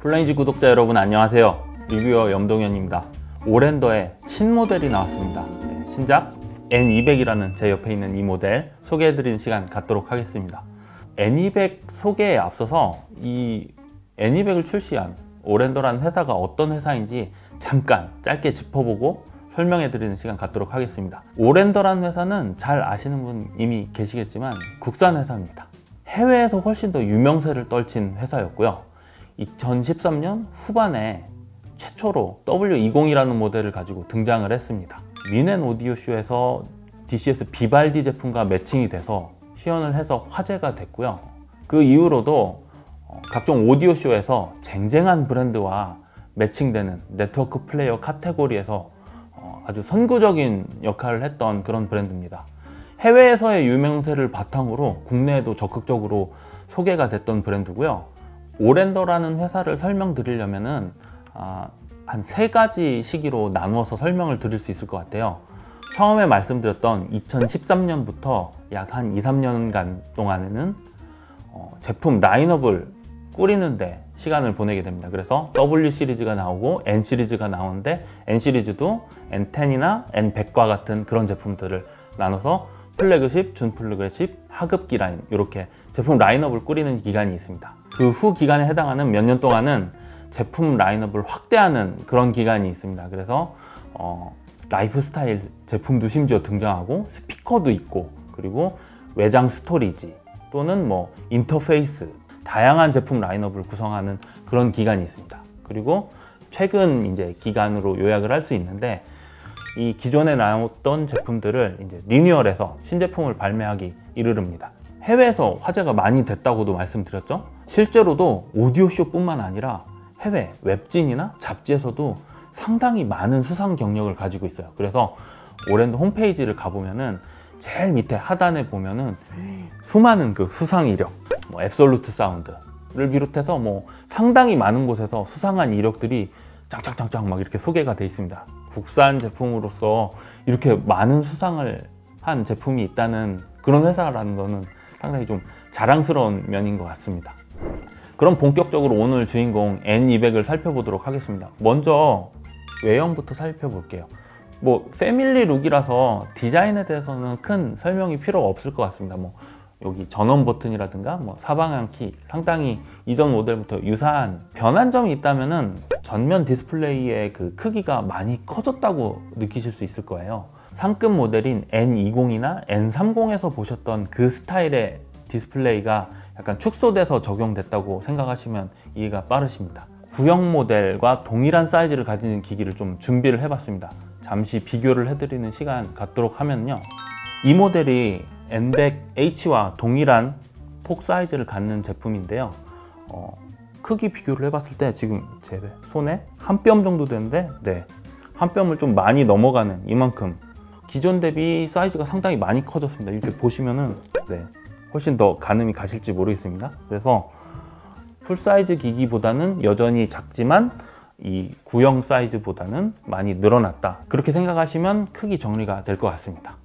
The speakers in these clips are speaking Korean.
플레인즈 구독자 여러분 안녕하세요. 리뷰어 염동현입니다. 오랜더의 신모델이 나왔습니다. 신작 N200이라는 제 옆에 있는 이 모델 소개해드리는 시간 갖도록 하겠습니다. N200 소개에 앞서서 이 N200을 출시한 오랜더라는 회사가 어떤 회사인지 잠깐 짧게 짚어보고 설명해드리는 시간 갖도록 하겠습니다. 오랜더라는 회사는 잘 아시는 분 이미 계시겠지만 국산 회사입니다. 해외에서 훨씬 더 유명세를 떨친 회사였고요. 2013년 후반에 최초로 W20이라는 모델을 가지고 등장을 했습니다. 미넨 오디오쇼에서 DCS 비발디 제품과 매칭이 돼서 시연을 해서 화제가 됐고요. 그 이후로도 각종 오디오쇼에서 쟁쟁한 브랜드와 매칭되는 네트워크 플레이어 카테고리에서 아주 선구적인 역할을 했던 그런 브랜드입니다. 해외에서의 유명세를 바탕으로 국내에도 적극적으로 소개가 됐던 브랜드고요. 오랜더라는 회사를 설명드리려면은 한 세 가지 시기로 나누어서 설명을 드릴 수 있을 것 같아요. 처음에 말씀드렸던 2013년부터 약 한 2~3년간 동안에는 제품 라인업을 꾸리는데 시간을 보내게 됩니다. 그래서 W 시리즈가 나오고 N 시리즈가 나오는데 N 시리즈도 N10이나 N100과 같은 그런 제품들을 나눠서 플래그십, 준플래그십, 하급기 라인 이렇게 제품 라인업을 꾸리는 기간이 있습니다. 그 후 기간에 해당하는 몇 년 동안은 제품 라인업을 확대하는 그런 기간이 있습니다. 그래서 라이프스타일 제품도 심지어 등장하고 스피커도 있고 그리고 외장 스토리지 또는 뭐 인터페이스 다양한 제품 라인업을 구성하는 그런 기간이 있습니다. 그리고 최근 이제 기간으로 요약을 할 수 있는데 이 기존에 나왔던 제품들을 이제 리뉴얼해서 신제품을 발매하기 이르릅니다. 해외에서 화제가 많이 됐다고도 말씀드렸죠. 실제로도 오디오쇼뿐만 아니라 해외 웹진이나 잡지에서도 상당히 많은 수상 경력을 가지고 있어요. 그래서 오랜더 홈페이지를 가보면은 제일 밑에 하단에 보면은 수많은 그 수상 이력, 뭐 앱솔루트 사운드를 비롯해서 뭐 상당히 많은 곳에서 수상한 이력들이 짱짱짱짱 막 이렇게 소개가 돼 있습니다. 국산 제품으로서 이렇게 많은 수상을 한 제품이 있다는 그런 회사라는 거는 상당히 좀 자랑스러운 면인 것 같습니다. 그럼 본격적으로 오늘 주인공 N200을 살펴보도록 하겠습니다. 먼저 외형부터 살펴볼게요. 뭐 패밀리 룩이라서 디자인에 대해서는 큰 설명이 필요가 없을 것 같습니다. 뭐 여기 전원 버튼이라든가 뭐 사방향 키 상당히 이전 모델부터 유사한 변한 점이 있다면은 전면 디스플레이의 그 크기가 많이 커졌다고 느끼실 수 있을 거예요. 상급 모델인 N20이나 N30에서 보셨던 그 스타일의 디스플레이가 약간 축소돼서 적용됐다고 생각하시면 이해가 빠르십니다. 구형 모델과 동일한 사이즈를 가지는 기기를 좀 준비를 해봤습니다. 잠시 비교를 해드리는 시간 갖도록 하면요. 이 모델이 N100H와 동일한 폭 사이즈를 갖는 제품인데요. 크기 비교를 해봤을 때 지금 제 손에 한 뼘 정도 되는데 한 뼘을 좀 많이 넘어가는 이만큼 기존 대비 사이즈가 상당히 많이 커졌습니다. 이렇게 보시면은 훨씬 더 가늠이 가실지 모르겠습니다. 그래서 풀사이즈 기기보다는 여전히 작지만 이 구형 사이즈보다는 많이 늘어났다. 그렇게 생각하시면 크기 정리가 될 것 같습니다.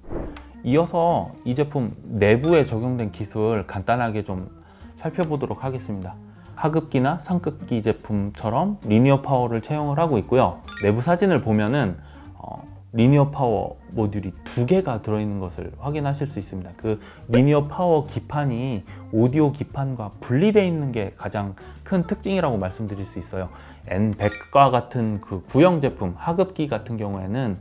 이어서 이 제품 내부에 적용된 기술 간단하게 좀 살펴보도록 하겠습니다. 하급기나 상급기 제품처럼 리니어 파워를 채용을 하고 있고요. 내부 사진을 보면은 리니어 파워 모듈이 2개가 들어있는 것을 확인하실 수 있습니다. 그 리니어 파워 기판이 오디오 기판과 분리되어 있는 게 가장 큰 특징이라고 말씀드릴 수 있어요. N100과 같은 그 구형 제품 하급기 같은 경우에는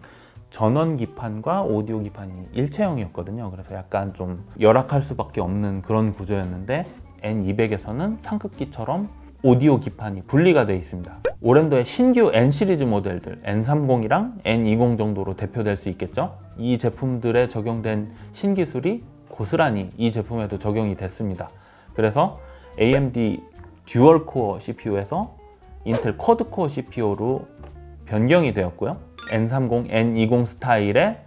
전원 기판과 오디오 기판이 일체형이었거든요. 그래서 약간 좀 열악할 수밖에 없는 그런 구조였는데 N200에서는 상급기처럼 오디오 기판이 분리가 되어 있습니다. 오랜더의 신규 N 시리즈 모델들 N30이랑 N20 정도로 대표될 수 있겠죠. 이 제품들에 적용된 신기술이 고스란히 이 제품에도 적용이 됐습니다. 그래서 AMD 듀얼코어 CPU에서 인텔 쿼드코어 CPU로 변경이 되었고요. N30, N20 스타일의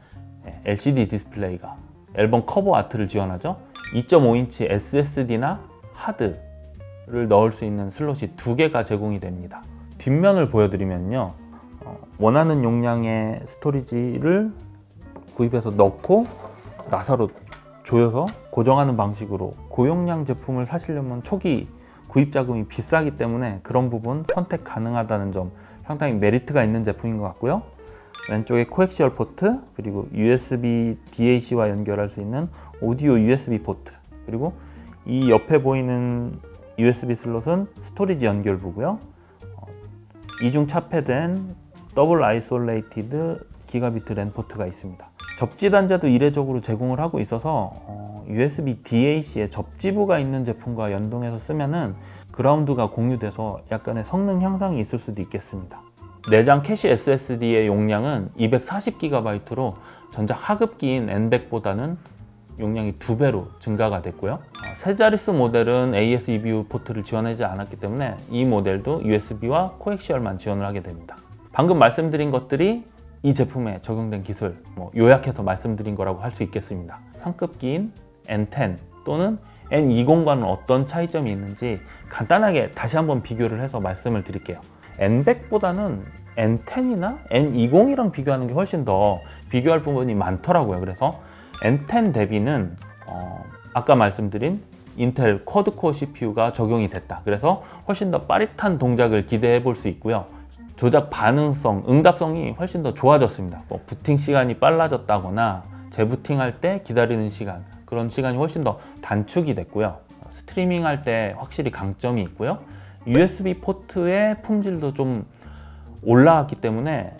LCD 디스플레이가 앨범 커버 아트를 지원하죠. 2.5인치 SSD나 하드를 넣을 수 있는 슬롯이 2개가 제공이 됩니다. 뒷면을 보여드리면요. 원하는 용량의 스토리지를 구입해서 넣고 나사로 조여서 고정하는 방식으로 고용량 제품을 사시려면 초기 구입 자금이 비싸기 때문에 그런 부분 선택 가능하다는 점 상당히 메리트가 있는 제품인 것 같고요. 왼쪽에 코엑시얼 포트, 그리고 USB DAC와 연결할 수 있는 오디오 USB 포트, 그리고 이 옆에 보이는 USB 슬롯은 스토리지 연결부고요. 이중 차폐된 더블 아이솔레이티드 기가비트 랜 포트가 있습니다. 접지 단자도 이례적으로 제공을 하고 있어서 USB DAC에 접지부가 있는 제품과 연동해서 쓰면은 그라운드가 공유돼서 약간의 성능 향상이 있을 수도 있겠습니다. 내장 캐시 SSD의 용량은 240GB로 전작 하급기인 N100보다는 용량이 2배로 증가가 됐고요. 세 자릿수 모델은 AS EBU 포트를 지원하지 않았기 때문에 이 모델도 USB와 코엑시얼만 지원을 하게 됩니다. 방금 말씀드린 것들이 이 제품에 적용된 기술, 요약해서 말씀드린 거라고 할 수 있겠습니다. 상급기인 N10 또는 N20과는 어떤 차이점이 있는지 간단하게 다시 한번 비교를 해서 말씀을 드릴게요. N100보다는 N10이나 N20이랑 비교하는 게 훨씬 더 비교할 부분이 많더라고요. 그래서 N10 대비는 아까 말씀드린 인텔 쿼드코어 CPU가 적용이 됐다. 그래서 훨씬 더 빠릿한 동작을 기대해 볼 수 있고요. 조작 반응성, 응답성이 훨씬 더 좋아졌습니다. 부팅 시간이 빨라졌다거나 재부팅할 때 기다리는 시간, 그런 시간이 훨씬 더 단축이 됐고요. 스트리밍 할 때 확실히 강점이 있고요. USB 포트의 품질도 좀 올라왔기 때문에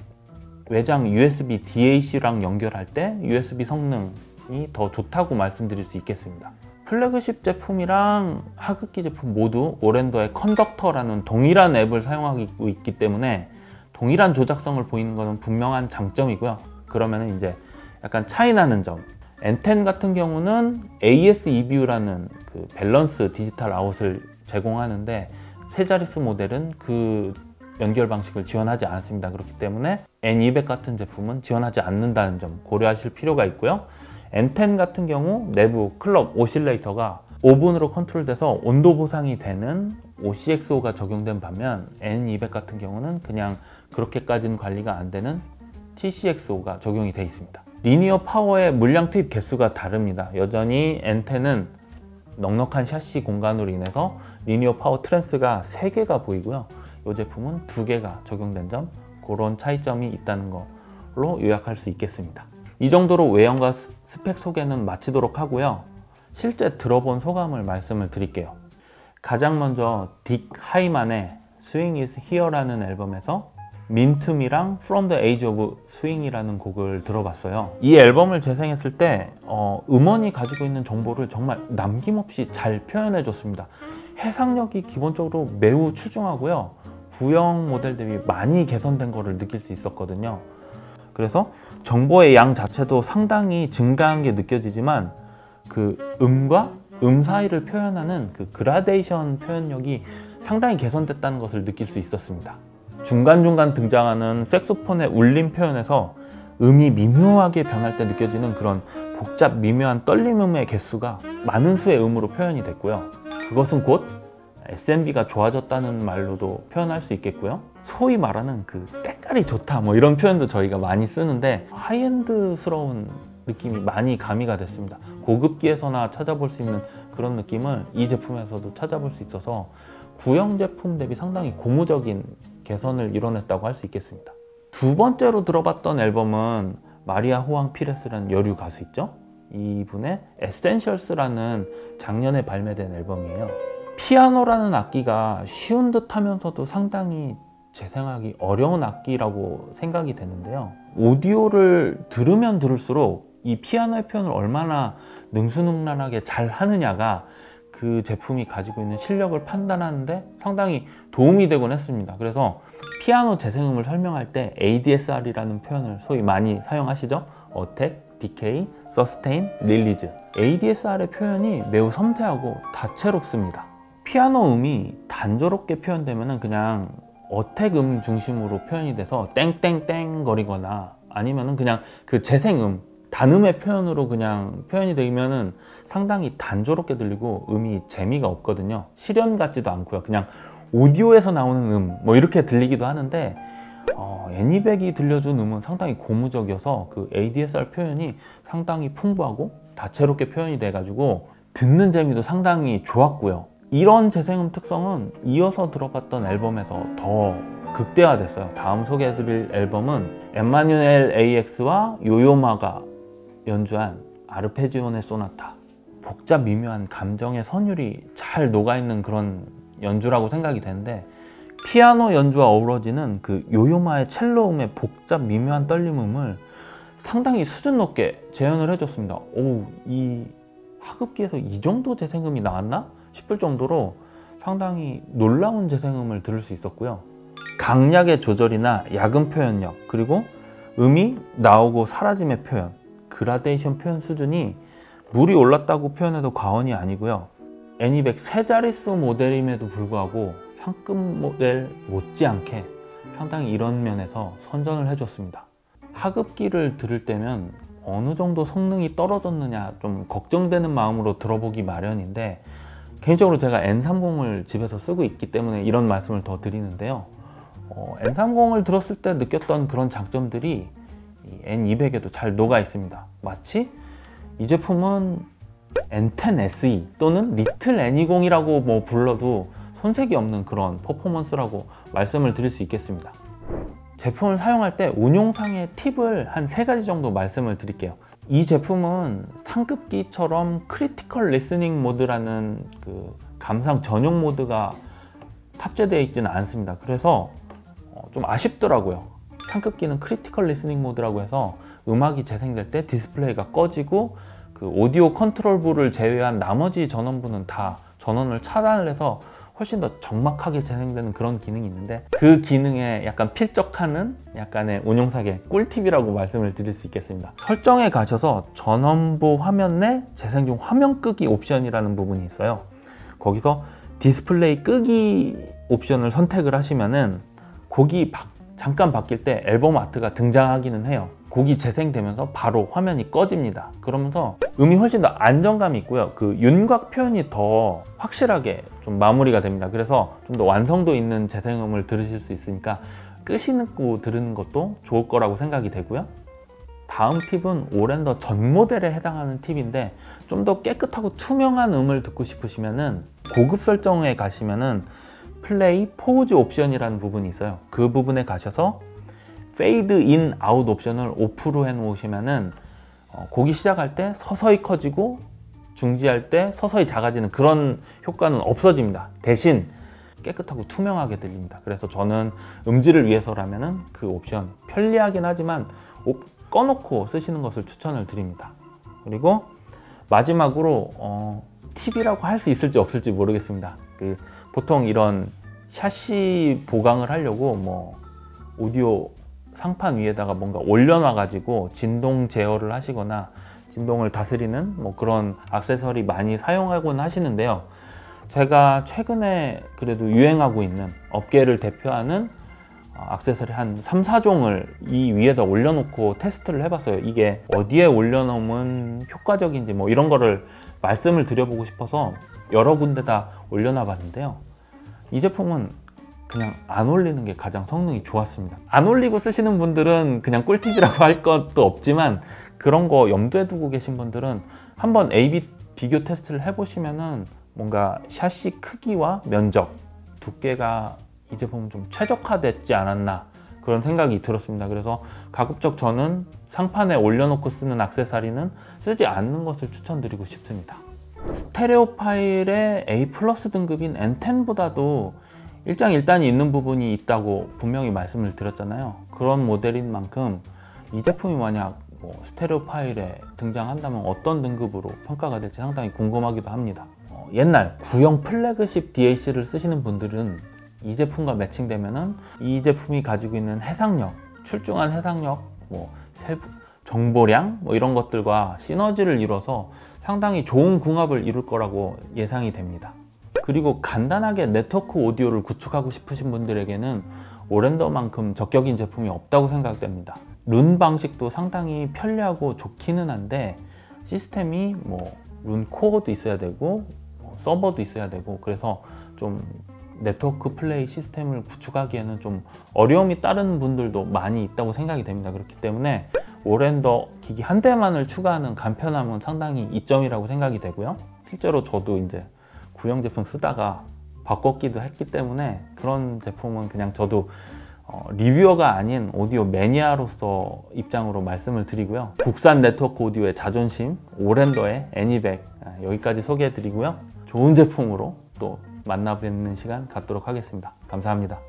외장 USB DAC랑 연결할 때 USB 성능이 더 좋다고 말씀드릴 수 있겠습니다. 플래그십 제품이랑 하급기 제품 모두 오랜더의 컨덕터라는 동일한 앱을 사용하고 있기 때문에 동일한 조작성을 보이는 것은 분명한 장점이고요. 그러면 이제 약간 차이 나는 점, N10 같은 경우는 AS EBU라는 그 밸런스 디지털 아웃을 제공하는데 세 자릿수 모델은 그 연결 방식을 지원하지 않습니다. 그렇기 때문에 N200 같은 제품은 지원하지 않는다는 점 고려하실 필요가 있고요. N10 같은 경우 내부 클럭 오실레이터가 오븐으로 컨트롤돼서 온도 보상이 되는 OCXO가 적용된 반면 N200 같은 경우는 그냥 그렇게까지는 관리가 안 되는 TCXO가 적용이 되어 있습니다. 리니어 파워의 물량 투입 개수가 다릅니다. 여전히 N10은 넉넉한 샤시 공간으로 인해서 리니어 파워 트랜스가 3개가 보이고요. 이 제품은 2개가 적용된 점, 그런 차이점이 있다는 걸로 요약할 수 있겠습니다. 이 정도로 외형과 스펙 소개는 마치도록 하고요. 실제 들어본 소감을 말씀을 드릴게요. 가장 먼저 딕 하이만의 Swing is Here라는 앨범에서 민툼이랑 From the Age of Swing이라는 곡을 들어봤어요. 이 앨범을 재생했을 때 음원이 가지고 있는 정보를 정말 남김없이 잘 표현해 줬습니다. 해상력이 기본적으로 매우 출중하고요. 구형 모델 대비 많이 개선된 거를 느낄 수 있었거든요. 그래서 정보의 양 자체도 상당히 증가한 게 느껴지지만 그 음과 음 사이를 표현하는 그 그라데이션 표현력이 상당히 개선됐다는 것을 느낄 수 있었습니다. 중간중간 등장하는 색소폰의 울림 표현에서 음이 미묘하게 변할 때 느껴지는 그런 복잡 미묘한 떨림음의 개수가 많은 수의 음으로 표현이 됐고요. 그것은 곧 SMB가 좋아졌다는 말로도 표현할 수 있겠고요. 소위 말하는 그 때깔이 좋다 이런 표현도 저희가 많이 쓰는데 하이엔드스러운 느낌이 많이 가미가 됐습니다. 고급기에서나 찾아볼 수 있는 그런 느낌을 이 제품에서도 찾아볼 수 있어서 구형 제품 대비 상당히 고무적인 개선을 이뤄냈다고 할 수 있겠습니다. 두 번째로 들어봤던 앨범은 마리아 호앙 피레스라는 여류 가수 있죠? 이분의 에센셜스라는 작년에 발매된 앨범이에요. 피아노라는 악기가 쉬운 듯 하면서도 상당히 재생하기 어려운 악기라고 생각이 되는데요. 오디오를 들으면 들을수록 이 피아노의 표현을 얼마나 능수능란하게 잘 하느냐가 그 제품이 가지고 있는 실력을 판단하는데 상당히 도움이 되곤 했습니다. 그래서 피아노 재생음을 설명할 때 ADSR이라는 표현을 소위 많이 사용하시죠? 어택, 디케이, 서스테인, 릴리즈. ADSR의 표현이 매우 섬세하고 다채롭습니다. 피아노 음이 단조롭게 표현되면 그냥 어택 음 중심으로 표현이 돼서 땡땡땡 거리거나 아니면 그냥 그 재생음, 단음의 표현으로 그냥 표현이 되면은 상당히 단조롭게 들리고 음이 재미가 없거든요. 실연 같지도 않고요. 그냥 오디오에서 나오는 이렇게 들리기도 하는데 N200이 들려준 음은 상당히 고무적이어서 그 ADSR 표현이 상당히 풍부하고 다채롭게 표현이 돼가지고 듣는 재미도 상당히 좋았고요. 이런 재생음 특성은 이어서 들어봤던 앨범에서 더 극대화됐어요. 다음 소개해드릴 앨범은 엠마뉴엘 AX와 요요마가 연주한 아르페지오네 소나타. 복잡 미묘한 감정의 선율이 잘 녹아있는 그런 연주라고 생각이 되는데, 피아노 연주와 어우러지는 그 요요마의 첼로음의 복잡 미묘한 떨림음을 상당히 수준 높게 재현을 해줬습니다. 오, 이 하급기에서 이 정도 재생음이 나왔나 싶을 정도로 상당히 놀라운 재생음을 들을 수 있었고요. 강약의 조절이나 야금 표현력, 그리고 음이 나오고 사라짐의 표현, 그라데이션 표현 수준이 물이 올랐다고 표현해도 과언이 아니고요. N200 세 자릿수 모델임에도 불구하고 상급 모델 못지않게 상당히 이런 면에서 선전을 해줬습니다. 하급기를 들을 때면 어느 정도 성능이 떨어졌느냐 좀 걱정되는 마음으로 들어보기 마련인데, 개인적으로 제가 N30을 집에서 쓰고 있기 때문에 이런 말씀을 더 드리는데요. N30을 들었을 때 느꼈던 그런 장점들이 N200에도 잘 녹아 있습니다. 마치 이 제품은 N10 SE 또는 리틀 N20이라고 뭐 불러도 손색이 없는 그런 퍼포먼스라고 말씀을 드릴 수 있겠습니다. 제품을 사용할 때 운용상의 팁을 한 3가지 정도 말씀을 드릴게요. 이 제품은 상급기처럼 크리티컬 리스닝 모드라는 그 감상 전용 모드가 탑재되어 있지는 않습니다. 그래서 좀 아쉽더라고요. 상급기는 크리티컬 리스닝 모드라고 해서 음악이 재생될 때 디스플레이가 꺼지고 그 오디오 컨트롤부를 제외한 나머지 전원부는 다 전원을 차단을 해서 훨씬 더 적막하게 재생되는 그런 기능이 있는데, 그 기능에 약간 필적하는 약간의 운용상의 꿀팁이라고 말씀을 드릴 수 있겠습니다. 설정에 가셔서 전원부 화면 내 재생 중 화면 끄기 옵션이라는 부분이 있어요. 거기서 디스플레이 끄기 옵션을 선택을 하시면은 곡이 잠깐 바뀔 때 앨범 아트가 등장하기는 해요. 곡이 재생되면서 바로 화면이 꺼집니다. 그러면서 음이 훨씬 더 안정감이 있고요. 그 윤곽 표현이 더 확실하게 좀 마무리가 됩니다. 그래서 좀 더 완성도 있는 재생음을 들으실 수 있으니까 끄시고 들으는 것도 좋을 거라고 생각이 되고요. 다음 팁은 오랜더 전 모델에 해당하는 팁인데, 좀 더 깨끗하고 투명한 음을 듣고 싶으시면은 고급 설정에 가시면은 플레이 포즈 옵션이라는 부분이 있어요. 그 부분에 가셔서 페이드 인 아웃 옵션을 오프로 해 놓으시면은 곡이 시작할 때 서서히 커지고 중지할 때 서서히 작아지는 그런 효과는 없어집니다. 대신 깨끗하고 투명하게 들립니다. 그래서 저는 음질을 위해서라면은 그 옵션 편리하긴 하지만 꺼놓고 쓰시는 것을 추천을 드립니다. 그리고 마지막으로 팁이라고 할 수 있을지 없을지 모르겠습니다. 보통 이런 샤시 보강을 하려고 뭐 오디오 상판 위에다가 뭔가 올려놔 가지고 진동 제어를 하시거나 진동을 다스리는 뭐 그런 액세서리 많이 사용하곤 하시는데요. 제가 최근에 그래도 유행하고 있는 업계를 대표하는 액세서리 한 3, 4종을 이 위에다 올려놓고 테스트를 해봤어요. 이게 어디에 올려놓으면 효과적인지 뭐 이런 거를 말씀을 드려보고 싶어서 여러 군데다 올려놔 봤는데요. 이 제품은 그냥 안 올리는 게 가장 성능이 좋았습니다. 안 올리고 쓰시는 분들은 그냥 꿀팁이라고 할 것도 없지만, 그런 거 염두에 두고 계신 분들은 한번 A/B 비교 테스트를 해보시면은 뭔가 샤시 크기와 면적, 두께가 이 제품은 좀 최적화됐지 않았나 그런 생각이 들었습니다. 그래서 가급적 저는 상판에 올려놓고 쓰는 액세서리는 쓰지 않는 것을 추천드리고 싶습니다. 스테레오 파일의 A+ 등급인 N10보다도 일장일단이 있는 부분이 있다고 분명히 말씀을 드렸잖아요. 그런 모델인 만큼 이 제품이 만약 스테레오 파일에 등장한다면 어떤 등급으로 평가가 될지 상당히 궁금하기도 합니다. 옛날 구형 플래그십 DAC를 쓰시는 분들은 이 제품과 매칭되면은 이 제품이 가지고 있는 해상력, 출중한 해상력, 정보량 이런 것들과 시너지를 이뤄서 상당히 좋은 궁합을 이룰 거라고 예상이 됩니다. 그리고 간단하게 네트워크 오디오를 구축하고 싶으신 분들에게는 오랜더만큼 적격인 제품이 없다고 생각됩니다. 룬 방식도 상당히 편리하고 좋기는 한데, 시스템이 룬 코어도 있어야 되고 서버도 있어야 되고, 그래서 좀 네트워크 플레이 시스템을 구축하기에는 좀 어려움이 따르는 분들도 많이 있다고 생각이 됩니다. 그렇기 때문에 오랜더 기기 한 대만을 추가하는 간편함은 상당히 이점이라고 생각이 되고요. 실제로 저도 이제 구형 제품 쓰다가 바꿨기도 했기 때문에 그런 제품은 그냥 저도 리뷰어가 아닌 오디오 매니아로서 입장으로 말씀을 드리고요. 국산 네트워크 오디오의 자존심 오랜더의 N200 여기까지 소개해 드리고요. 좋은 제품으로 또 만나 뵙는 시간 갖도록 하겠습니다. 감사합니다.